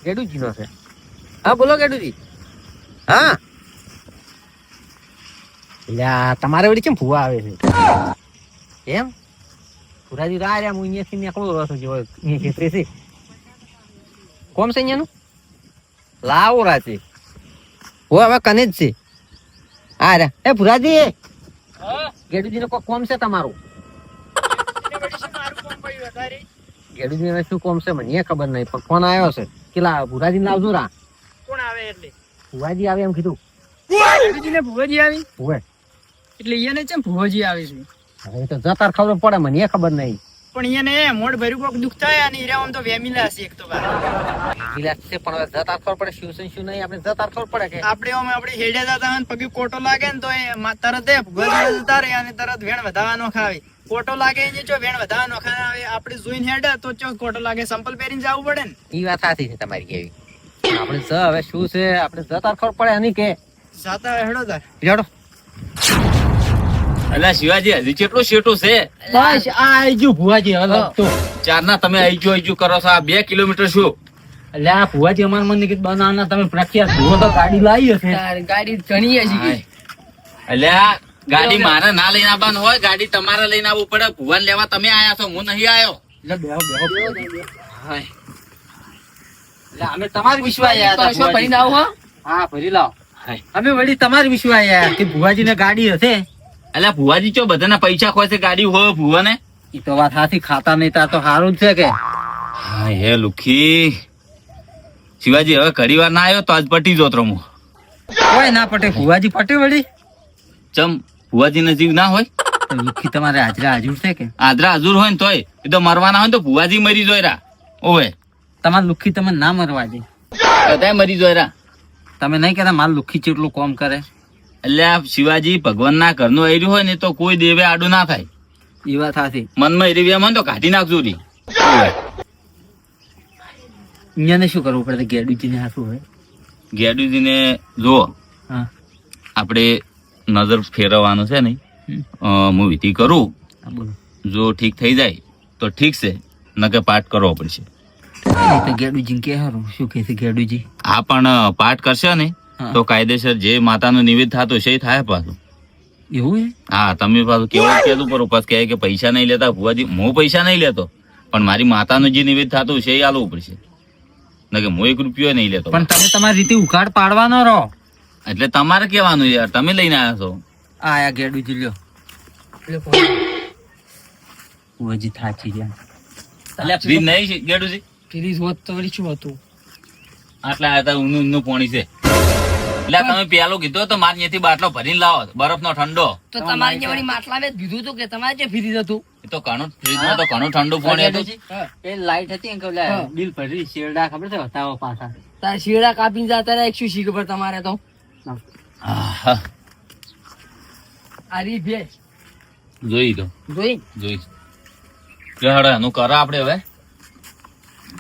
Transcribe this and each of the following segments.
ગેડુજી નો છે. હા બોલો ગેડુજી. હા એટલે તમારે વળી કેમ ફુવા આવે છે એમ? પુરાજી તો આ રહ્યા, હું અહીંયાથી નીકળું રસ્તો જેવો અહીંયા ખેતરે છે. કોમ છે અહીંયાનું? લાવો રાતે હો હવે કને જ છે. હા રે એ પુરાજી ગેડુજી નો કોઈ કોમ છે તમારું? ગેડુજી ને શું કોમ છે મને ખબર નહીં, પણ ફોન આવ્યો છે કેટલા પુરાજી લાવજો રા. કોણ આવે એટલે? ભુવાજી આવે એમ કીધું. ને ભુવાજી આવી ભુવે એટલે એને ચમ ભુવાજી આવે છે? હવે તો જતા ખબર પડે, મને ખબર નહીં. પણ એને મોઢ ભર્યું કોક દુખ થાય અને હીરા આમ તો વેમીલા હશે એક તો બાર. વિલાસ છે પણ હવે જતા ખબર પડે શું છે શું નહીં. આપણે જતા ખબર પડે કે આપણે હેડ્યા જતા હોય ને પગે કોટો લાગે ને તો એ તરત ભુવાજી જતા રહે અને તરત વેણ વધાવાનો ખાવે. કોટો લાગે ને જો વેણ વધાવાનો ખાવે, આપણે જોઈને હેડ્યા તો ચો કોટો લાગે, સંપલ પહેરીને જવું પડે ને. એ વાત સાચી છે તમારી કેવી. આપણે હવે શું છે આપણે જતા ખબર પડે એની કે જાતા હેડો તાર હેડો. અલા શિવાજી હજી કેટલું શેટું છે? બસ આ આઈ ગયું ભુવાજી. હવે તો ચારના તમે આઈજો કરો છો, આ 2 કિલોમીટર શું? એટલે આ ભુવાજી અમાર મને કીધું બનાવવાના તમે પ્રખ્યાત ભુવો તો ગાડી લાવી હશે. ગાડી ઘણી હશે. અલ્યા ગાડી મારે ના લઈને આવવાનું હોય, ગાડી તમારે લઈને આવવું પડે. ભુવાન લેવા તમે આયા છો, હું નહીં આવ્યો. એટલે બેહો. હાય એટલે અમે તમારી વિશ્વાસ આયા હતા ભરીને આવો. હા ભરી લાવો. અમે વળી તમારી વિશ્વાસ આયા કે ભુવાજી ને ગાડી હશે. અલ્યા ભુવાજી ચો બધાના પૈસા ખોય છે, ગાડી હોય ભુવાને. ઈ તો વાત સાચી, ખાતા નહીં તા તો સારું જ છે કે. હા હે લુખી શિવાજી હવે ઘડી વાર ના આવ્યો તો આજ પટી જોત રમું. કોઈ ના પટે ભુવાજી પટે વળી. ચમ ભુવાજી ને જીવ ના હોય? તો લુખી તમારે હાજરા હાજર છે કે? આદરા હજુર હોય ને તોય એ તો મરવાના હોય ને તો ભુવાજી મરી જોયરા. ઓવે તમારે લુખી તમે ના મરવા દે. બધા મરી જોયરા. તમે નહીં કહેતા મારે લુખી જેટલું કોમ કરે. એટલે આ શિવાજી ભગવાન ના ઘરનું એર્યું હોય ને તો કોઈ દેવે આડું ના થાય. એ વાત સાચી. મનમાં એરી મન તો કાઢી નાખજો રી. અહીંયા શું કરવું પડે? ગેડુજી ને હાથું હોય. ગેડુજી ને જો હા આપણે નજર ફેરવવાનું છે ને, હું વિધિ કરું. બોલો. જો ઠીક થઈ જાય તો ઠીક છે, નકે પાઠ કરવો પડશે. તો ગેડુજી કે હારું શું કહે છે ગેડુજી? આ પણ પાઠ કરશે ને તો કાયદેસર જે માતાનું નિવેદ થતું છે એ થાય પાછું. એવું? હા તમે પાછું કેવું કીધું પર ઉપાસ કહે કે પૈસા નહીં લેતા ભુવાજી. હું પૈસા નહીં લેતો, પણ મારી માતાનું જે નિવેદ થતું છે એ આલવું પડશે, નકે હું 1 રૂપિયો નહીં લેતો. પણ તમે તમારી રીતે ઉઘાડ પાડવાનો રહો. એટલે તમારે કેવાનું યાર, તમે લઈને આવ્યા છો. આયા ગેડુજી લ્યો. ભુવાજી થાચી ગયા. એટલે ફ્રી નહીં છે ગેડુજી? ફ્રીજ હોત તો વળી શું હતું? આટલા આયા ઊનું પોણી છે. એટલે તમે પેલો કીધો તો મારે ત્યાંથી બાટલો ભરીને લાવો બરફનો ઠંડો. તો તમારે જે વળી માટલા મેં કીધું હતું કે તમારે જે ફ્રીજ હતું? એ તો ઘણું ફ્રીજમાં તો ઘણું ઠંડુ પાણી હતું. એ લાઈટ હતી કે બિલ ભરી શેરડા ખબર છે હતાવો પાછા. તાર શીડા કાપીને જતા રહ્યા 100 પર તમારે તો. આહા, આ રી ભેજ જોઈ તો જોઈ. કે હડે એનું કરો આપણે હવે.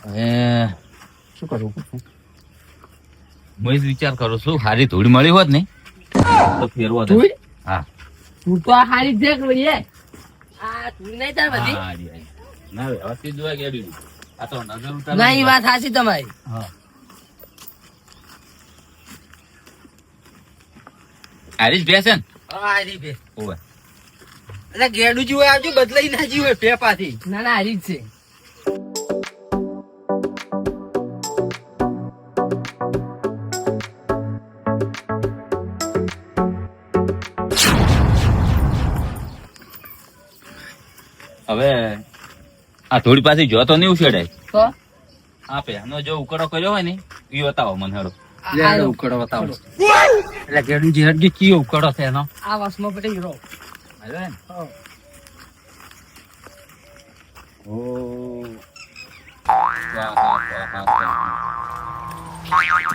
હવે શું કરવું? હું જ વિચાર કરું છું, હારી ધૂળ મળી હોત ને તો ફેરવો હતો. ધૂળ? હા તું તો આ હારી દેખ વળી હે. આ ધૂળ નહીં તાર બધી. હા, હારી, હારી. ના વ્યવસ્થિત જોવા ગેડું. આ તો નજર ઉતાર. ના એ વાત સાચી તમારી. હા હારી જ બેસે ને. હારી બે. ઓવે એટલે ગેડુજી હોય આવજો, બદલાઈ ના જી હોય પેપાથી. ના ના હારી જ છે. હવે આ થોડી પાછી જો તો નહીં ઉછેડાય. તો આપે આનો જો ઉકળો કર્યો હોય ને એ બતાવો મને હેડો. લેડો ઉકળો બતાવો. એટલે ગેડુજી હરજી કયો ઉકળો છે એનો? આ વાસમાં પડી ગયો. આવ્યો હે ને? ઓ વાહ, વાહ, વાહ, વાહ.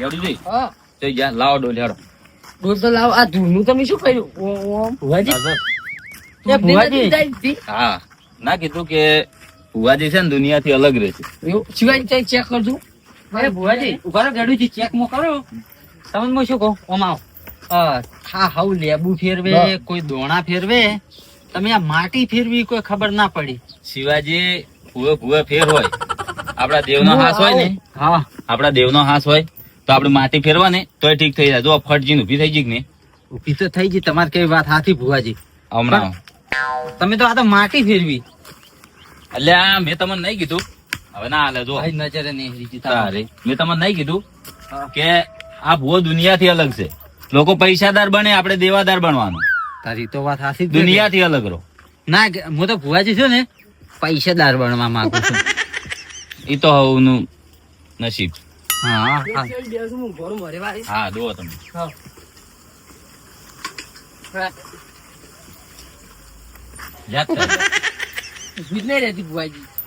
ગેડુજી, હા જઈ જા, લાવો ડોલ હેડો. ડોલ તો લાવ. આ ધૂળનું તમે શું કર્યું? ઓમ ભુવાજી તું એ ભુવાજી. નથી જાય તી? હા ના કીધું કે ભુવાજી છે ને દુનિયાથી અલગ રહે છે. એવું શિવાજી ચેક કરજો. અરે ભુવાજી ઉભા રહો, ગેડુજી ચેક મો કરો. તમને શું કહું? ઓમ આવો. હા હાઉ લેબુ ફેરવે, કોઈ દોણા ફેરવે, તમે આ માટી ફેરવી કોઈ ખબર ના પડી. શિવાજી ભુવે ફેર હોય, આપડા દેવનો હાથ હોય ને હા આપડા દેવનો હાથ હોય તો આપણે માટી ફેરવા ને તોય ઠીક થઈ જાય. જો ફટજીને ઊભી થઈ ગઈ કે નહીં ઊભી તો થઈ ગઈ. તમારે કેવી વાત હાથી ભુવાજી. હમણાં. તમે તો આ તો માટી ફેરવી. એટલે આ મેં તમને નહીં કીધું હવે ના હાલે. જો ભાઈ નજરે નહીં રીજી તારે મેં તમને નહીં કીધું કે આ ભૂવો દુનિયાથી અલગ છે. લોકો પૈસાદાર બને, આપણે દેવાદાર બનવાનું. તારી તો વાત હાથી જ છે. દુનિયાથી અલગ રહો. ના હું તો ભુવાજી છું ને પૈસાદાર બનવા માંગુ છું. એ તો હવનું નસીબ. હા હા હા જુઓ તમે. યાદ થાય.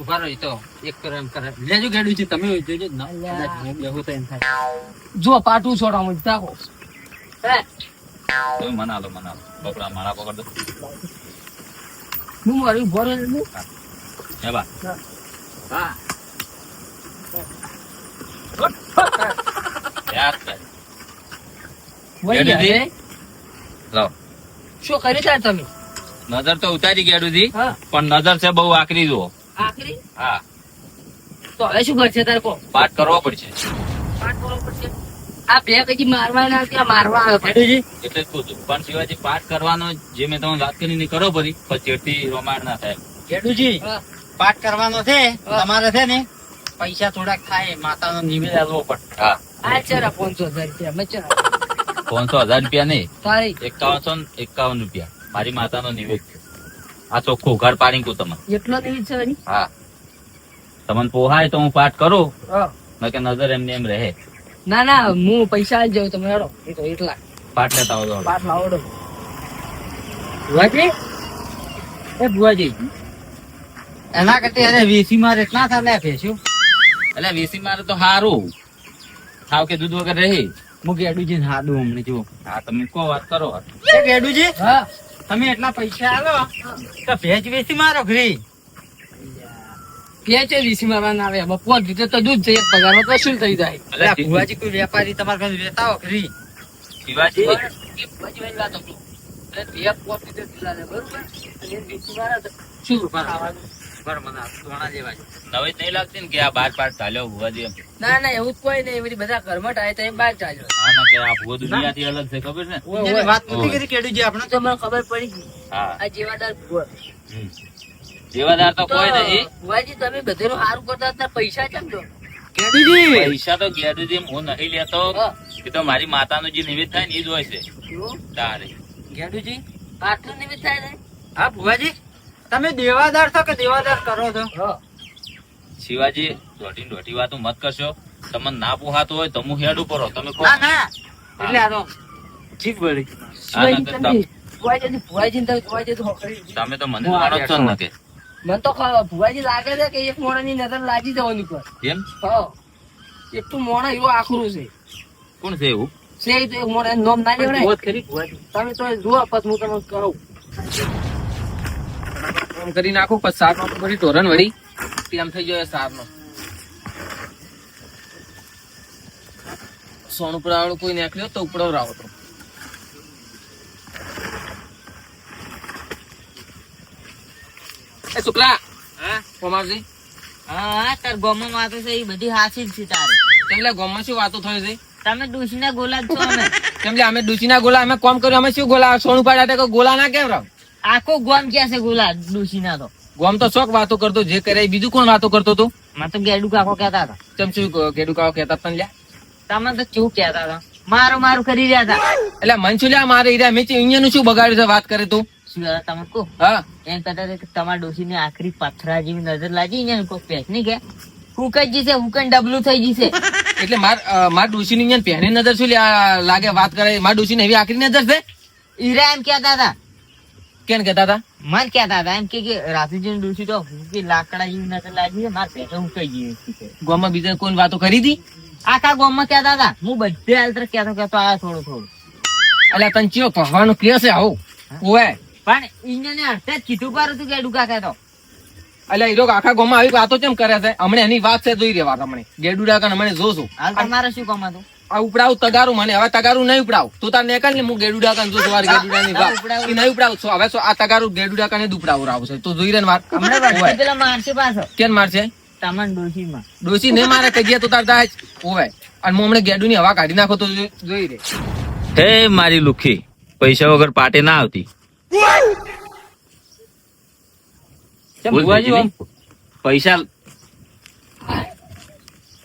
ઉભા રહો. ઈ તો એક કરો એમ કરે. લેજો ગાડું છે તમે જોજો જ ના. કદાચ હું બેહું તો એમ થાય. જો પાટું છોડા મત તાકો તમે મનાલો બકરા મારા પકડ દો. હું મારું ભરો હે બા હા યાદ થાય. વહી રેડી? ગયા લાવો. શું કરી તા તમે નજર તો ઉતારી ગેડુજી, હા પણ નજર છે બહુ આકરી જુઓ. આખરી હા તો હવે શું કરશે તારે કો પાઠ કરવો પડશે. પાઠ કરવો પડશે આ બે કઈ મારવા ના ત્યાં મારવા આવે પાટુજી એટલે જ કહું છું. પણ શિવાજી પાઠ કરવાનો જે મેં તમને વાત કરીને કરો પડી પછી જેટલી રોમાણ ના થાય. ગેડુજી હા. પાઠ કરવાનો છે હા. તમારે છે ને પૈસા થોડાક થાય માતાનો નિવેદ આપવો પડે. હા આ ચરા 500,000 રૂપિયા મચરા 500,000 રૂપિયા નહીં, તારી 5151 રૂપિયા મારી માતાનો નિવેદ છે. આ ચોખ્ખું ઘર પાડી કહું તમને. એટલો નહીં છે વળી? હા તમને પોહાય તો હું પાઠ કરું, હા. નકે નજર એમને એમ રહે. ના ના હું પૈસા આલી જાઉં તમે હેડો એ તો એટલા પાઠ લેતા આવો તો. પાઠ લાવડો ભુવાજી એ ભુવાજી એના કરતા એને વીસી માં રેટના થાય ભેસ્યું. એટલે વીસી મારે તો હારું થાવ કે દૂધ વગર રહે. હું ગેડુજી ને હાડું હમણાં જુઓ. હા તમે કો વાત કરો. એ ગેડુજી હા તમે એટલા પૈસા આલો તો ભેજ વેચી મારો ઘરી. કે છે વીસી મારવા ના આવે બપોર દીધે તો દૂધ છે એક પગારમાં તો શું થઈ જાય એટલે અલા ભુવાજી કોઈ વેપારી તમારા ઘરે વેતા હો ઘરી. શિવાજી એક પછી વાળી વાત હતું. એટલે બે પોત દીધે દીધા છે, બરોબર? અને એ વીસી મારે તો શું ખાવાનું? બરાબર સોના જેવા છે. નવી નહીં લાગતી ને કે આ બાર પાઠ ચાલ્યો ભુવાજી એમ. ના ના એવું જ કોઈ નહીં, એ બધી બધા ઘરમાં ટાય તો એ બહાર ચાલ્યો હા ના કે આ ભુવો દુનિયાથી અલગ છે ખબર છે ને. એને વાત નથી કરી ગેડુજી આપણે. તો મને ખબર પડી ગઈ હા આ જેવાદાર ભુવા. દેવાદાર તો તો કોઈ નહીં. ભુવાજી તમે બધેનું સારું કરતા હતા, પૈસા કેમ દો? ગેડુજી પૈસા તો ગેડુજી હું નહીં લેતો. હા. એ તો મારી માતાનું જે નિવેદ થાય ને એ જ હોય છે. એવું? તારે ગેડુજી આટલું નિમિત્ત થાય ને? હા ભુવાજી તમે દેવાદાર છો કે દેવાદાર કરો છો? હા. શિવાજી દોઢી વાતો મત કરશો. તમને ના પોહાતું હોય તો હું હેડ ઉપર તમે કહો. ના ના એટલે આ તો જીભ વળી. શિવાજી ના, તમે ભુવાજીને તમે ભુવાજી તો હોકરી. તમે તો મને હું જાણો જ છો ને આ કે મને તો ભુવાજી લાગે છે કે એક મોણાની નજર લાગી જવાની પર. એમ હા. એક તો મોણા એવો આખરું છે. કોણ છે એવું? છે તો એક મોણા એનું નામ ના લેવડાય. બહુ જ ખરી ભુવાજી. તમે તો જુઓ પછી હું તમને કહું. આમ કરી નાખું પછી શાક નો બધી તોરણ વળી તેમ થઈ જાય શાક નો. સોનું પડાવાળું કોઈ નીકળ્યો તો ઉપડો રાવો તો. એ શુક્લા હા કોમાવજી હા તાર ગોમાં વાતો છે એ બધી હાસી જ છે તારે. એટલે ગામમાં શું વાતો થઈ છે? તમે ડોશીના ગોલા જ છો અમે. કેમ કે અમે ડૂચીના ગોલા અમે કોમ કર્યું, અમે શું ગોલા સોનું પાડ્યા ગોલા ના કેમ રાવ? આખો ગોમ ક્યાં છે ગોલા ડોશીના તો. ગોમ તો શોખ વાતો કરતો, જે કરે એ બીજું કોણ વાતો કરતો તું? માં તો ગેડુ કાકો કહેતા હતા. ચમ શું કેડું કાવ કેતા તને લ્યા? તમે તો ચૂપ કહેતા હતા. મારું કરી રહ્યા હતા. એટલે મન શું લ્યા મારે ઈરા મેં અહીંયા નું શું બગાડ્યું છે વાત કરે તું? શું યાર તમે કહો હા એમ કહેતા હતા કે તમારા ડોશીને આખરી પથરા જેવી નજર લાગી ને કોઈ પેસ નહીં કે હુકન જશે હુકન ડબલું થઈ જશે. એટલે માર ડોશી ની પહેરી નજર શું લ્યા લાગે વાત કરે? માર ડોશી ને એવી આખરી નજર છે? ઈરા એમ કહેતા હતા. કેમ કેતા હતા? મન કહેતા હતા એમ કે રાતુજી ડોશી તો હુકી લાકડા જેવી નજર લાગી છે મારે પેસે હુકાઈ ગઈ છે. ગામમાં બીજા કોઈ વાતો કરી હતી? આખા ગામમાં કહેતા હતા. હું બધે હાલતર કહેતો આયા થોડું. એટલે તને ચિયો કહેવાનું કે છે આવું? ઓય પણ ઈંજને અર્થે જ કીધું પારું તું કે ડુકા કહેતો. એટલે હીરો આખા ગામમાં આવી વાતો કેમ કરે છે? હમણાં એની વાત છે જોઈ રેવા તમને ગેડુડા કાન હમણાં જોશું. હાલ તમારે શું કામ હતું? આ ઉપડાવ તગારું મને હવે તગારું નહીં ઉપડાવ. તું તાર નીકળ ને હું ગેડુડા કાન જોશું વાર ગેડુડા ની વાત ઈ નહીં ઉપડાવ છો. હવે આ તગારું ગેડુડા કાને જ ઉપડાવ આવશે. તું જોઈ રે ને વાત. હમણાં વચ્ચે પેલા મારશે પાછો. કેમ મારશે? તમારા ડોશીમાં. ડોસી ને મારે કજિયા તો તાર થાય જ. ઓવે અને હું હમણાં ગેડુની હવા કાઢી નાખો તો જોઈ રે. હે મારી લુખી, પૈસા વગર પાટે ના આવતી. ચમ ભૂલ ભુવાજી થઈ આમ ગઈ. પૈસા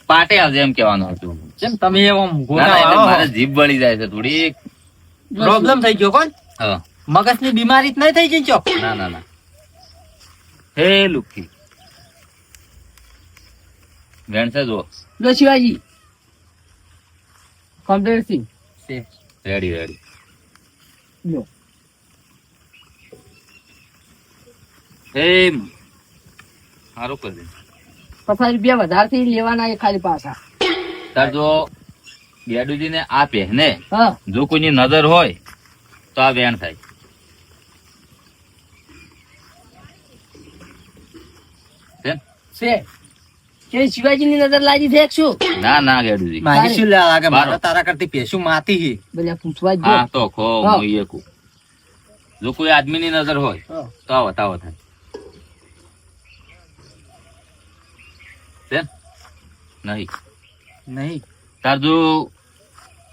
પાટે આવજે એમ કહેવાનું હતું. ચમ તમે આમ ના, ના, ગોળા એટલે વાળો. મારે જીભ વળી જાય છે થોડી. પ્રોબ્લેમ થઈ ગયો કોણ હા. મગજની બીમારી જ નહીં થઈ જઈ ચોક. ના ના ના. હે લુખી, વેણસે જો. લો શિવાજી કમ્પ્લીટ થી રેડી રેડી. લો. હે સારું કરી દે. 50 રૂપિયા વધારે થી લેવાના એ ખાલી પાછા. તાર જો ગેડુજી ને આ પહેને હા જો કોઈની નજર હોય તો આ વેણ થાય. કેમ? છે કે શિવાજી ની નજર લાગી છે કે શું? ના ના ગેડુજી, મારી શું લાગે બારો. મારે તારા કરતી પેશું માતી હી. બધા પૂછવા જ હા જો. તો ખો હા. હું એ કહું. જો કોઈ આદમી ની નજર હોય હા. તો આ વતાવો થાય. કેમ? નહીં. નહીં તાર જો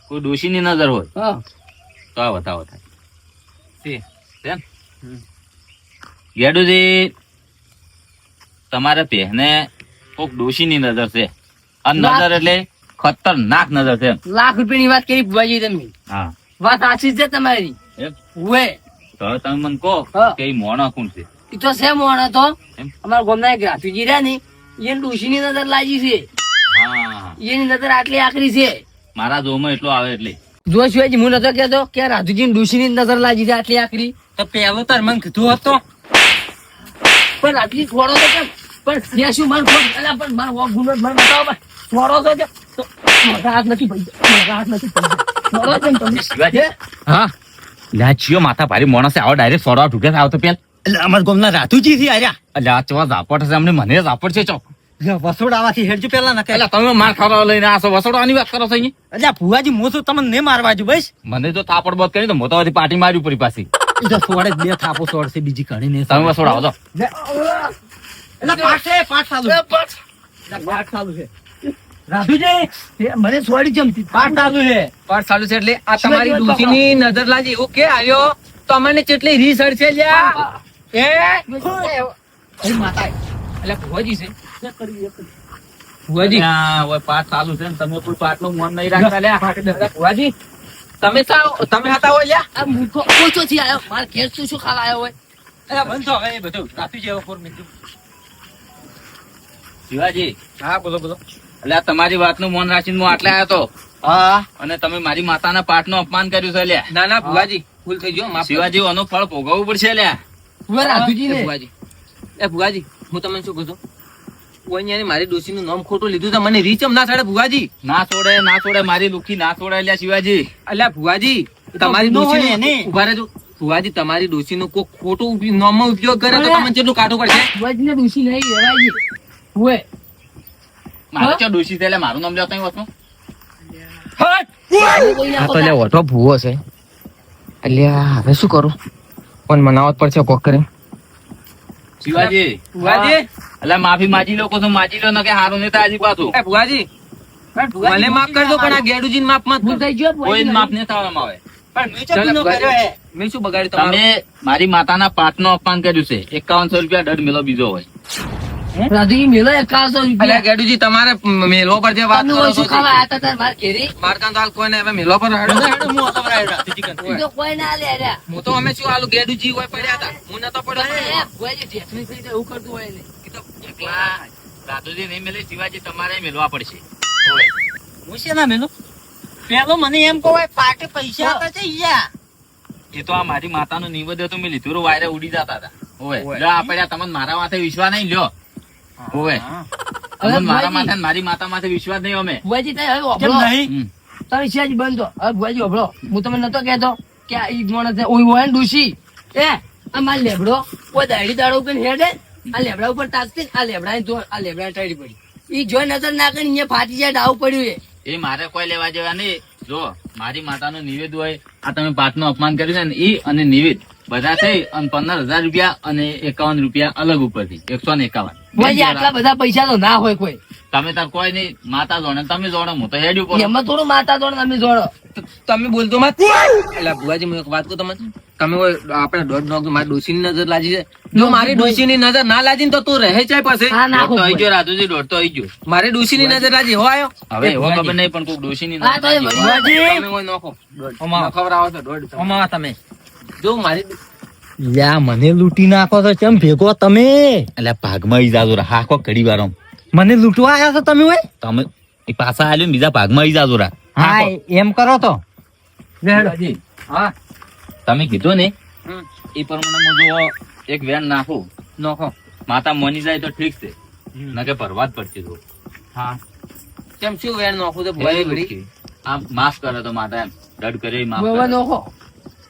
કોઈ ડોશી ની નજર હોય હા તો આ વતાવો થાય. છે. કેમ? ગેડુજી, તમારે પહેને કોક ડોશી ની નજર છે. આ નજર એટલે ખતરનાક નજર છે એમ. લાખ રૂપિયાની વાત કરી ભુવાજી તમે. હા. વાત સાચી છે તમારી. એમ? વે તો હવે તમે મને કહો હા. કે ઈ મોણો કોણ છે? ઈ તો છે મોણો તો એમ? અમારા ગામના એક રાતુજી રહ્યા ને એને ડોશીની નજર લાગી છે. હા, એની નજર આટલી આકરી છે. મારા જોમાં એટલો આવે એટલે. જો શિવાજી હું નતો કહેતો કે આ રાતુજી ડોશીની નજર લાગી છે આટલી આકરી. તો પેલો તાર મને કીધું હતો. પણ આટલી છોડો તો કેમ? પણ ત્યાં શું માર ખોટ અલા પણ માર વોક ગુનો મને બતાવો પણ છોડો તો કેમ? તો મારા હાથ નથી પડી મારા હાથ નથી પડી છોડો કેમ તમે? શિવાજી, હા લ્યા ચિયો માથા ભારી માણસે આવો ડાયરેક્ટ સોડા ઢુકે આવો તો પેલ. એટલે અમારા ગામના રાતુજી થી આર્યા. અલ્યા ચવા ઝાપટ છે, અમને મને ઝાપટ છે. ચો વસોડાવાથી હેડજો પેલા ના એટલે તમે માર ખાવા લઈને આસો વસોડવાની વાત કરો છો અહીંયા. એટલે ભુવાજી હું તો તમને નહીં મારવા જો બસ. મને તો થાપડ બોધ કરી તો મોટાવાથી પાટી માર્યું પડી પાછી. ઈ તો સોડે જ બે થાપો સોડશે બીજી ઘણી નહીં. તમે વસોડાવો તો. એટલે પાઠ છે પાઠ ચાલુ. એટલે પાઠ ચાલુ છે. રાતુજી મને સોડી જમતી પાઠ ચાલુ છે. પાઠ ચાલુ છે એટલે આ તમારી ડોશીની નજર લાગી એવું કે આવ્યો તો અમને કેટલી રીસડ છે લ્યા. એ માતા એટલે ભુવાજી છે ભુવાજી. ત્યાં ઓય પાઠ ચાલુ છે ને તમે કોઈ પાઠનું મન નહીં રાખતા લ્યા. એટલે ભુવાજી તમે હતા હોય લ્યા. આ મૂર્ખો ઓછો થી આવ્યો માર ઘેર શું ખાવા આવ્યો હોય? એટલે બંધ થો હવે એ બધું રાતુજી હવે ફોર મિનિટ. શિવાજી, હા બોલો બોલો. એટલે આ તમારી વાતનું મન રાખીને હું આટલે આવ્યો તો હા અને તમે મારી માતાના પાઠનું અપમાન કર્યું છે લ્યા. ના ના ભુવાજી ભૂલ થઈ ગયો માફ કરજો. શિવાજી, આનું ફળ ભોગવવું પડશે લ્યા. હવે રાતુજી એ ને ભુવાજી એ ભુવાજી હું તમને શું કહું છું ઓય મારી ડોશીનું નામ ખોટું લીધું તો મને રીચમ ના થડે ભુવાજી. ના છોડે મારી લુખી ના છોડે લ્યા શિવાજી. અલ્યા ભુવાજી તમારી ગુનો હોય ડોશીનું એને. ઉભા રહેજો ભુવાજી તમારી ડોશીનું કોઈ ખોટું નામનો ઉપયોગ કરે તો તમને કેટલું કાઢવું પડશે. ભુવાજી ને ડોશી નહીં લેવાય છે. હોય મારે ચો ડોશી છે લ્યા, મારું નામ લ્યો કઈ વસ્તુ. આ તો લ્યા ઓટો ભૂવો છે. અલ્યા હવે શું કરું પણ મનાવત પડશે કોક કરે. શિવાજી, ભુવાજી એટલે માફી માજી લો તો માજી લો ને કે હારું નહીં થાય હજી પાછું. એ ભુવાજી મને માફ કરજો પણ આ ગેડુજીને માફ મત ભૂલ કરજો. થઈ ગયો કોઈ ભુવાજી. માફ નહીં થવામાં આવે. ચાલો ભુવાજી, મેં શું બગાડ્યું તમારું? તમે મારી માતાના પાઠનું અપમાન કર્યું છે. 5100 રૂપિયા દંડ મેલો બીજો હોય. રાતુજી મેલો 5100 અલ્યા રૂપિયા. ગેડુજી તમારે મેલો પર જે વાત તમે કરો ઓછું છો ખાવા આયા તા તાર માર ઘેરી. મારકાંત હાલ કોઈને હવે મેલો પર હેડો ને હેડો, હું હતો બરાબર રાતુજી કંઈ. ઈ તો કોઈ ના લે રે. હું તો અમે શું આલું ગેડુજી હોય પડ્યા હતા હું નતો પડ્યો. એ ભુવાજી ટેકનિક રીતે એવું કરતું હોય ને. એ તો એકલા દાદુજી નહીં મેલે, શિવાજી તમારે મેલવા પડશે. હું છે ના મેલું પેલો મને એમ કહો પાટે પૈસા હતા છે ઈયા. એ તો આ મારી માતાનું નિવેદ્ય તો મેં લીધું રું, વાયરે ઉડી જતા હતા. ઓવે ઓવે. લ્યો આ પડ્યા, તમને મારા માથે વિશ્વાસ નહીં લ્યો. ઓવે તમને મારા માથે ને મારી માતા માથે વિશ્વાસ નહીં અમે. ભુવાજી તમે હવે કેમ ઓભળો. નહીં? હમ. તમે શિવાજી બંધો હવે ભુવાજી ઓભળો. હું તમને નતો કહેતો કે આ ઈ માણસ છે, ઓય હોય ને ડૂસી એ આ માર લેબડો કોઈ દાઢી દાડો ઉપર હેડે આ લેબડા ઉપર તાકતી આ લેબડા આ લેબડા ટાળી પડી ઈ જો નજર નાખે ને અહીંયા ફાટી જાય ડાવ પડ્યું એ. એ મારે કોઈ લેવા જેવા નહીં. જો મારી માતાનું નિવેદ હોય, આ તમે પાઠનું અપમાન કર્યું છે ને ઈ અને નિવેદ બધા થઈ અને 15,000 રૂપિયા અને 51 રૂપિયા અલગ ઉપરથી 151. ભુવાજી આટલા બધા પૈસા તો ના હોય કોઈ તમે તાર કોઈ નહીં, માતા જોડે તમે જોડે, હું તો હેડ્યું પડે. એમાં થોડું માતા જોડે તમે જોડો તમે બોલતો મત. એટલે ભુવાજી હું એક વાત કહું તમને, તમે આપણે દોઢ નોક મારી ડોશીની નજર લાગી છે. જો મારી ડોશીની નજર ના લાગી ને તો તું રહે છે પાસે. હા નાખો દોઢ તો આઈ ગયો રાજુજી, દોઢ તો આઈ ગયો. મારી ડોશીની નજર લાગી હો આયો. હવે એવો ખબર નહીં પણ કોઈક ડોશીની હા, તો એ નજર ભગવાન- લાગી. તમે કોઈ નોખો. ઓમાં. ખબર આવો તો દોઢ તમે. ઓમાં તમે જો મારી લ્યા મને લૂંટી નાખો તો ચમ ભેગો તમે એટલે ભાગમાં ઈ જાજો રા, હાકો ઘડી વાર આમ. મને લૂંટવા આયા છો તમે હોય તમે ઈ પાછા આલ્યો ને બીજા ભાગમાં ઈ જાજો રા. હા એમ કરો તો ભુવાજી, હા તમે કીધું ને હમ. એ પ્રમાણે હું જો એક વેન નાખું, નોખો. માતા મની જાય તો ઠીક છે, નકે ભરવા જ પડશે તો. હા કેમ શું વેણ નોખું તો ભુવાજી વળી? આમ માફ કરે તો માતા એમ દડ કરે ઈ માફ ભુવા કરે. નોખો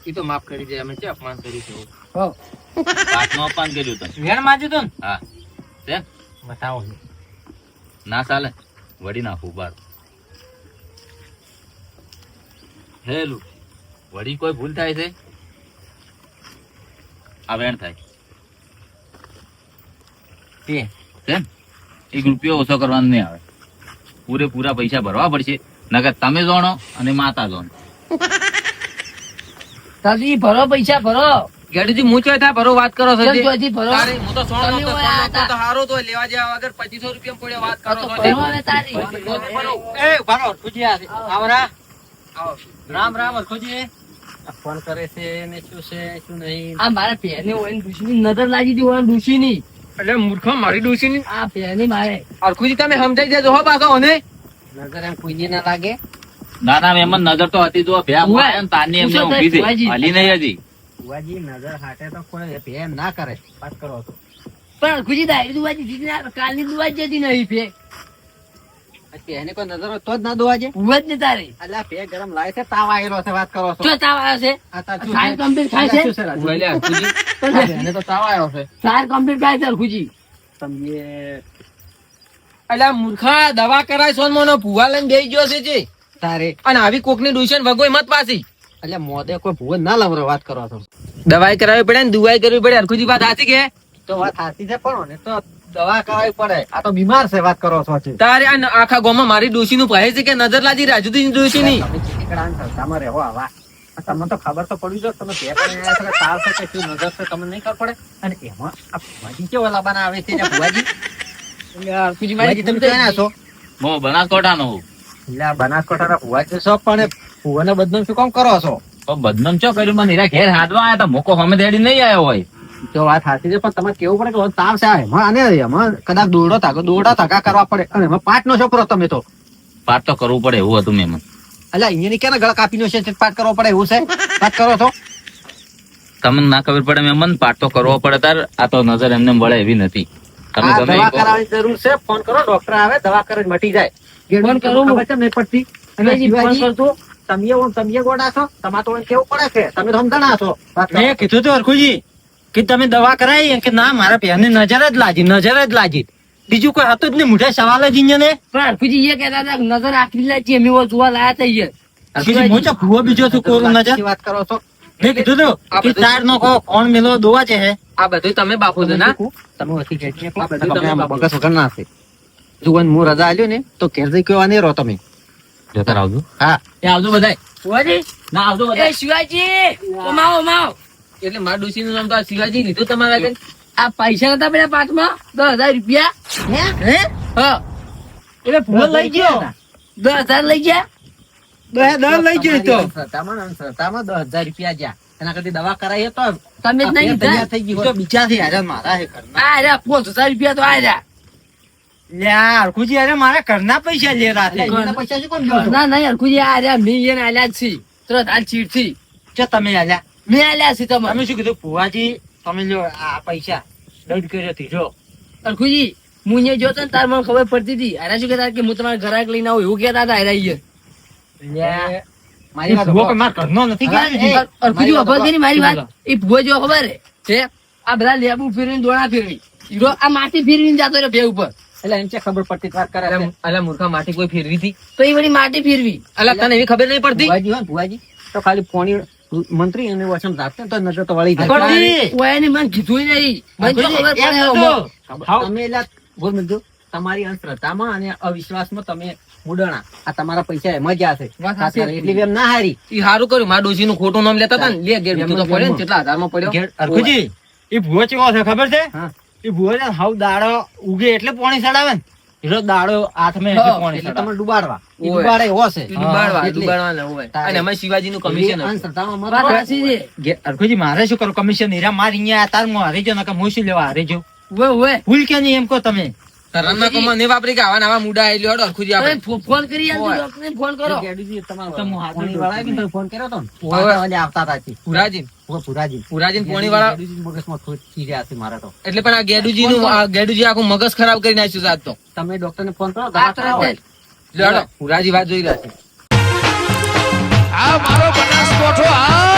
ઈ તો માફ કરી દે, અમે છે અપમાન કર્યું છે. હો. પાછનું અપમાન કર્યું તને. વેણ માજ્યું તું ને? હા છે? બતાવો. ના ચાલે, વડી નાખું બાર. હેલું વડી કોઈ ભૂલ થાય છે આ વેણ થાય તે કેમ? એક રૂપિયો ઓછો કરવાનો નહીં આવે, પૂરેપૂરા પૈસા ભરવા પડશે, નકર તમે જોણો અને માતા જોણો. તાજી ભરો પૈસા ભરો ગેડીજી મૂંચો થાય ભરો વાત કરો છો કેમ જે? જોજી ભરો તારે હું તો સોનો તમે તો ઓય આ સોનો તો હારો તો લેવા જેવા વગર 2500 રૂપિયા પડે વાત કરો તો છો ભરો જે? હવે તારી એ ભરો ખુજી આવરા આવો. રામ રામ ખુજી ફોન કરે છે ને શું છે શું નહીં. આ મારા પહેને હોય ને ડૂસીની નજર લાગી હતી હોય ડૂસીની એટલે મૂર્ખો મારી ડોશીની આ પહેની મારે અરખુજી તમે સમજાઈ દેજો હો પાછો ને નજર એમ કોઈની ના લાગે. ના ના એમ જ નજર તો હતી જો ભ્યા ઉવે. મારે ને તારની એમને પૂછો તો ઊભી છે, શિવાજી. હલી નહીં હજી. ભુવાજી નજર હાટે તો કોઈ ભેમ ના કરે વાત કરો તો. પણ ખુશી દાયરી દુવાજી જીતી ના કાલની દુવા જ જતી નહીં પે એને કોઈ નજર હોય તો જ ના દોવા છે. ઉવે જ ને તારી અલ્યા પે ગરમ લાગે છે તાવ આવેલો છે વાત કરો છો. જો તાવ આવ્યો છે આ તાર શું સાહેબ છે? કમ્પ્લીટ ખાય છે ઉવે લે અરખુજી. એને તો તાવ આવ્યો છે. સાહેબ કમ્પ્લીટ ખાય છે ખુશી તમે અલ્યા મૂર્ખા દવા કરાય સોન મોનો ભુવા લઈને બેસી ગયો છે જે તારે અને આવી કોકની ડુશન વગોય મત પાછી. અલ્યા મોદે કોઈ ભુવા ના લવરો વાત કરો છો. દવાઈ કરાવવી પડે ને દુવાઈ કરવી પડે. હરખુજી વાત સાચી કે? તો વાત સાચી છે પણ ને તો દવા કરાવવી પડે. આ તો બીમાર છે વાત કરો છો. તારે આ આખા ગામમાં મારી ડોશી નું કહે છે કે નજર લાજી રાજુદી ડોશી ની. તમે ચીકડાને સરકામાં રહેવો આવા. તમને તો ખબર તો પડી જો તમે બે પણ આયા છો કે તાવ છે કે શું નજર છે તમને નહીં ખબર પડે. અને એમાં આ ભુવાજી કેવો લાબાના આવે છે ને ભુવાજી. ભુવાજી તમે ક્યાં છો? હું બનાસકાંઠાનો છું. એટલે આ બનાસકાંઠાના ભુવાજી છો પણ ભુવાને બદનામ શું કામ કરો છો? તો બદનામ ચો કર્યું, મને હીરા ઘેર હાથમાં આયા તા, મોકો સામે દેડી નહીં આવ્યો હોય. તો વાત સાચી છે પણ તમારે કેવું પડે કે હવે તાવ છે આ એમાં અને એમાં કદાચ દોડા ધક્કા કરવા પડે અને એમાં પાટ નો છોકરો તમે તો. પાઠ તો કરવું પડે એવું હતું મેં. એટલે અહીંયાની ક્યાં ગળા કાપીનો છે પાટ કરવો પડે એવું છે? વાત કરો છો. તમને ના ખબર પડે મેમન, પાઠ તો કરવો પડે તાર. આ તો નજર એમને એમ વળે એવી નથી. તમે આ ગમે દવા એ કહો. કરાવવાની જરૂર છે. ફોન કરો ડોક્ટર આવે દવા કરે મટી જાય. ફોન કરું. ખબર છે નહીં પડતી. અને શિવાજી, ફોન શિવાજી, કરતો. તમે ગોડા છો તમારે તો કેવું પડે છે તમે તો સમજણા છો. વાત કરો. મેં કીધું તું હરખુજી કે તમે દવા કરાવી કે ના મારા પહેને નજર જ લાગી બીજું કોઈ હતું જ નહીં. મોઢે સવાલ જ ઇન્જને પણ ખુશી એ કહેતા હતા કે નજર આખરી લાગી અમે એવો જોવા લાયા હતા ઈ. હરખુજી મોચો ભૂવો બીજો તું કોરું નજર સાચી વાત કરો છો. મેં કીધું તું કે તાર નો કોણ મેલો દોવા છે હે આ બધું તમે બાપુ છો ના? તમે ઓછી કહેતી આ બધું તમે મગજ વગર ના છે. જુવાન હું રજા આલ્યો ને તો ઘેર જઈ કેવા નહીં રહો તમે. જતા આવજો. હા એ આવજો બધાય. ભુવાજી, ના આવજો એ બધાય. શિવાજી ઓમાવ ઓમાવ એટલે મારા ડોશી નું નામ તો આ શિવાજી લીધું તમારા આગળ. આ પૈસા નતા પેલા પાકમાં 10,000 રૂપિયા હે હા એટલે ભૂવો લઈ ગયો 10,000 લઈ ગયા દર લઈ ગયો તો સરતામાં 10,000 રૂપિયા જ્યાં એના કરતી દવા કરાવી તો તમે જ નહીં તૈયાર લીધા થઈ ગઈ તો હોત. બીજા થી હારે મારા હે ઘરના આ રહ્યા 5,000 રૂપિયા તો આ રહ્યા લ્યા હરખુજી અરે મારા ઘરના પૈસા લે રાતે એટલે એના પૈસા શું કોણ જોડો? ના નહીં હરખુજી આ રહ્યા મેં એને આલ્યા જ છે તરત હાલ ચીડથી જો તમે આલ્યા મેં આલ્યા છે તમે તમે શું કીધું ફુવાજી તમે લ્યો આ પૈસા દંડ કર્યો થી જો હરખુજી હું અહીંયા જોતો ને તાર મને ખબર પડતી હતી હારા શું કહેતા કે હું તમારા ઘરાક લઈને આવું એવું કહેતા હતા હારા ઈ. લ્યા, મારી વાત ભૂવો કોઈ સાંભળો. મારા ઘરનો નથી હા, ગયા એ, હરખુજી મારી વાત ખબર કરી મારી વાત બોલો. એ ભૂવો જેવો ખબર છે આ બધા લેબુ ફેરવીને દોડા ફેરવી હીરો આ માટી ફેરવીને જતો રહ્યો બે ઉપર એટલે એમ છે ખબર પડતી વાત કરે છે. અલા મૂર્ખા માટી કોઈ ફેરવી હતી? તો એ વળી માટી ફેરવી અલા તને એવી ખબર નહીં પડતી? ભુવાજી હોય ને ભુવાજી તો ખાલી મંત્રી એને વચન રાખશે તો નજર તો વળી જાય. અખોડજી! ઓય એને મને કીધું નહીં. મને તો ખબર પડે એમ હવે. નતું. તમે એટલે બોલ મંજુ, તમારી અંધશ્રદ્ધામાં અને અવિશ્વાસમાં તમે મુડણા આ તમારા પૈસા એમ જ જશે. વાત સાચી. એટલી વેમ ના હારી. ઈ હારું કર્યું મારા ડોશીનું ખોટું નામ લેતા હતા ને લે ઘેર તો પડ્યો ને કેટલા હજારમાં પડ્યો. અરખુજી, એ ભૂવો ચેવો છે ખબર છે? હા. એ ભૂવો છે ને હાવ દાડો ઉગે એટલે પાણી ચડાવે ને એટલો દાડો હાથમાં એટલે હા, પાણી એટલે ચડાવે. તમે ડુબાડવા. ઈ ઓય. ડુબાડે એવો છે. ઈ ડુબાડવા, એટલે. ડુબાડવાના હોય. તારે. અને એમાં શિવાજીનું કમિશન હતું. અંધશ્રદ્ધામાં મત વાત કરો. સાચી છે. અરખુજી, મારે શું કરું? કમિશન હીરા મારી અહીંયા તારમાં હારી ગયો નકર હું શું લેવા હારી ગયો? ઓય, ઓય. ભૂલ કે નહીં એમ કહો તમે? તરણના કોમાં નહીં વાપરી કે આવા ને આવા મુડા આઈ લ્યો, હરખુજી આપણે. ફોન કરી યાર, તું ડોક્ટરને ફોન કરો. ગેડુજી તમારો તો હું હાથ પાણી વાળા બી તમે ફોન કર્યો તો ને? ઓય. પાછા વાળા આવતા હતા છી. પુરાજી, ઓય, પુરાજી. પુરાજીને પોણી વાળા. ગેડુજી મગજમાં થોડી ચીર્યા છે મારા તો. એટલે પણ આ ગેડુજી આખું મગજ ખરાબ કરી નાખ્યું છે આજ તો. તમે ડોક્ટરને ફોન કરો. આ દવા તરત કરાવો. જ. લ્યો, હેડો. પુરાજી વાત જોઈ રહ્યા છે. આ મારો બનાસકોઠો આ